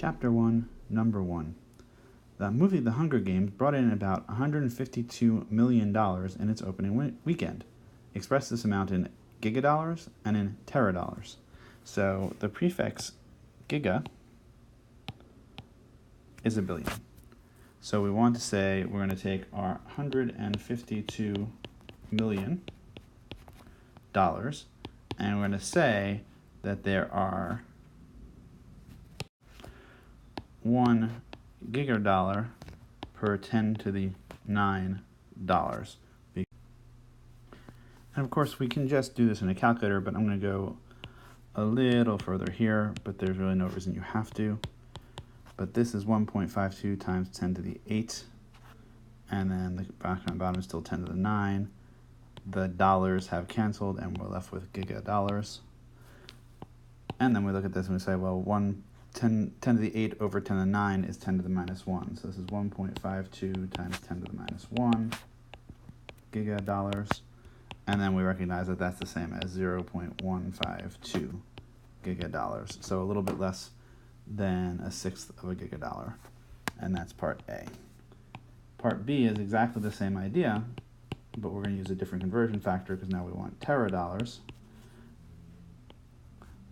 Chapter 1, Number 1. The movie The Hunger Games brought in about $152 million in its opening weekend. Express this amount in gigadollars and in teradollars. So the prefix giga is a billion. So we want to say we're going to take our $152 million and we're going to say that there are 1 gigadollar per 10 to the 9 dollars. And of course we can just do this in a calculator, but I'm going to go a little further here, but there's really no reason you have to. But this is 1.52 times 10 to the 8, and then the bottom is still 10 to the 9. The dollars have canceled, and we're left with gigadollars. And then we look at this and we say, well, 10 to the 8 over 10 to the 9 is 10 to the minus 1. So this is 1.52 times 10 to the minus 1 gigadollars. And then we recognize that that's the same as 0.152 gigadollars. So a little bit less than a sixth of a gigadollar. And that's part A. Part B is exactly the same idea, but we're going to use a different conversion factor because now we want teradollars.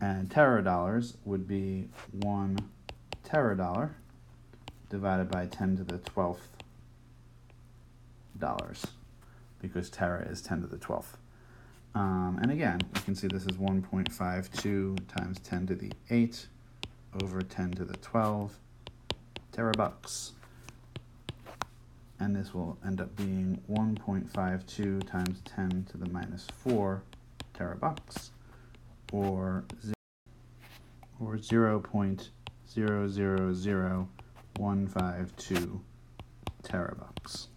And teradollars would be 1 teradollar divided by 10 to the 12th dollars, because tera is 10 to the 12th. And again, you can see this is 1.52 times 10 to the 8 over 10 to the 12 terabucks. And this will end up being 1.52 times 10 to the minus 4 terabucks, or 0.000152 terabucks.